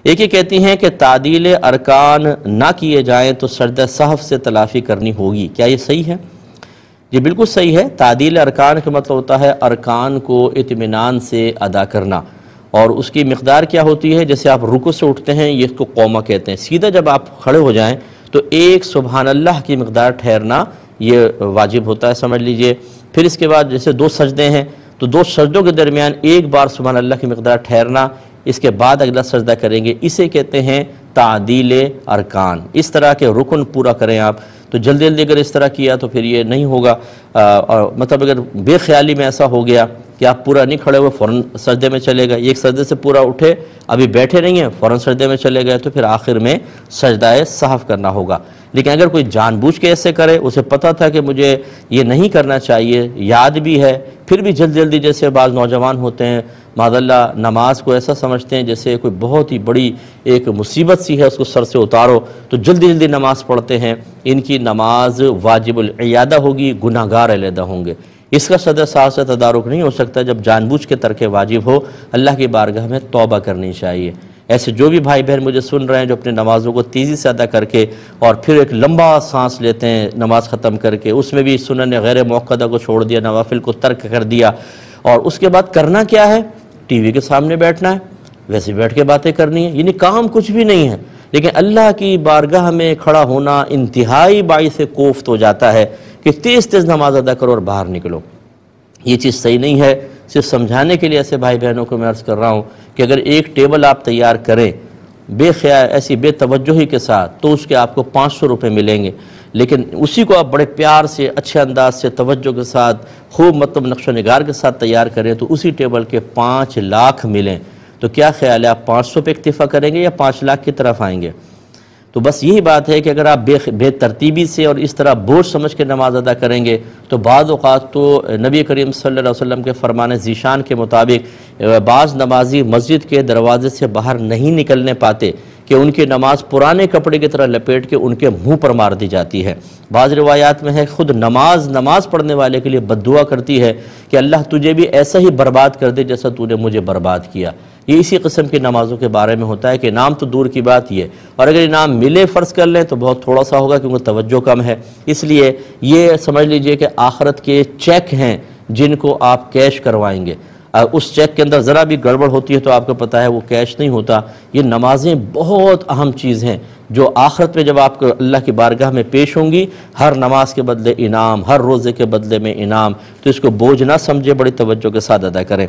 ایک یہ کہتی ہیں کہ تعدیل ارکان نہ کیے جائیں تو سجدہ سہو سے تلافی کرنی ہوگی، کیا یہ صحیح ہے؟ یہ بالکل صحیح ہے۔ تعدیل ارکان کا مطلب ہوتا ہے ارکان کو اطمینان سے ادا کرنا، اور اس کی مقدار کیا ہوتی ہے؟ جیسے آپ رکوع سے اٹھتے ہیں، یہ اس کو قومہ کہتے ہیں، سیدھا جب آپ کھڑے ہو جائیں تو ایک سبحان اللہ کی مقدار ٹھہرنا یہ واجب ہوتا ہے، سمجھ لیجئے۔ پھر اس کے بعد جیسے 2 سجدے ہیں تو 2 سجدوں کے درمیان ایک بار سبحان اللہ کی مقدار ٹھہرنا، اس کے بعد اگلا سجدہ کریں گے، اسے کہتے ہیں تعدیل ارکان۔ اس طرح کے رکن پورا کریں آپ، تو جلدی جلدی اگر اس طرح کیا تو پھر یہ نہیں ہوگا، مطلب اگر بے خیالی میں ایسا ہو گیا کہ آپ پورا نہیں کھڑے ہوئے فوراً سجدے میں چلے گئے، ایک سجدے سے پورا اٹھے ابھی بیٹھے نہیں ہیں فوراً سجدے میں چلے گئے، تو پھر آخر میں سجدہ سہو کرنا ہوگا۔ لیکن اگر کوئی جان بوجھ کے ایسے کرے، اسے پتہ تھا کہ مجھے یہ نہیں کرنا چاہیے، یاد بھی ہے، پھر بھی جلدی جلدی، جیسے بعض نوجوان ہوتے ہیں معاذ اللہ نماز کو ایسا سمجھتے ہیں جیسے کوئی بہت ہی بڑی ایک مصیبت سی ہے، اس کو سر سے اتارو، تو جلدی جلدی نماز پڑھتے ہیں، ان کی نماز واجب العیادہ ہوگی، گناہ گار علیحدہ ہوں گے۔ اس کا سجدہ سہو سے تدارک نہیں ہو سکتا جب جان بوجھ کے ترک واجب ہو، اللہ کی بارگاہ میں توبہ کرنی چاہیے۔ ایسے جو بھی بھائی بہن مجھے سن رہے ہیں جو اپنی نمازوں کو تیزی سے ادا کر کے اور پھر ایک لمبا سانس لیتے ہیں نماز ختم کر کے، اس میں بھی سنن غیر موقدہ کو چھوڑ دیا، نوافل کو ترک کر دیا، اور اس کے بعد کرنا کیا ہے؟ ٹی وی کے سامنے بیٹھنا ہے، ویسے بیٹھ کے باتیں کرنی ہیں، یعنی کام کچھ بھی نہیں ہے، لیکن اللہ کی بارگاہ میں کھڑا ہونا انتہائی باعث کوفت ہو جاتا ہے کہ تیز تیز نماز ادا کرو اور باہر نکلو۔ یہ چیز صحیح نہیں ہے۔ صرف سمجھانے کے لیے ایسے بھائی بہنوں کو میں عرض کر رہا ہوں کہ اگر ایک ٹیبل آپ تیار کریں بے خیال ایسی بے توجہی کے ساتھ تو اس کے آپ کو 500 روپے ملیں گے، لیکن اسی کو آپ بڑے پیار سے، اچھے انداز سے، توجہ کے ساتھ، خوب مطلب نقش و نگار کے ساتھ تیار کریں تو اسی ٹیبل کے 5 لاکھ ملیں، تو کیا خیال ہے آپ 500 پہ اکتفا کریں گے یا 5 لاکھ کی طرف آئیں گے؟ تو بس یہی بات ہے کہ اگر آپ بے ترتیبی سے اور اس طرح بوجھ سمجھ کے نماز ادا کریں گے تو بعض اوقات تو نبی کریم صلی اللہ علیہ وسلم کے فرمان ذیشان کے مطابق بعض نمازی مسجد کے دروازے سے باہر نہیں نکلنے پاتے کہ ان کی نماز پرانے کپڑے کی طرح لپیٹ کے ان کے منہ پر مار دی جاتی ہے۔ بعض روایات میں ہے خود نماز پڑھنے والے کے لیے بد دعا کرتی ہے کہ اللہ تجھے بھی ایسا ہی برباد کر دے جیسا تو نے مجھے برباد کیا۔ یہ اسی قسم کی نمازوں کے بارے میں ہوتا ہے کہ انعام تو دور کی بات یہ، اور اگر انعام ملے فرض کر لیں تو بہت تھوڑا سا ہوگا کیونکہ توجہ کم ہے، اس لیے یہ سمجھ لیجئے کہ آخرت کے چیک ہیں جن کو آپ کیش کروائیں گے، اس چیک کے اندر ذرا بھی گڑبڑ ہوتی ہے تو آپ کو پتہ ہے وہ کیش نہیں ہوتا۔ یہ نمازیں بہت اہم چیز ہیں جو آخرت میں جب آپ کو اللہ کی بارگاہ میں پیش ہوں گی، ہر نماز کے بدلے انعام، ہر روزے کے بدلے میں انعام، تو اس کو بوجھ نہ سمجھے، بڑی توجہ کے ساتھ ادا کریں۔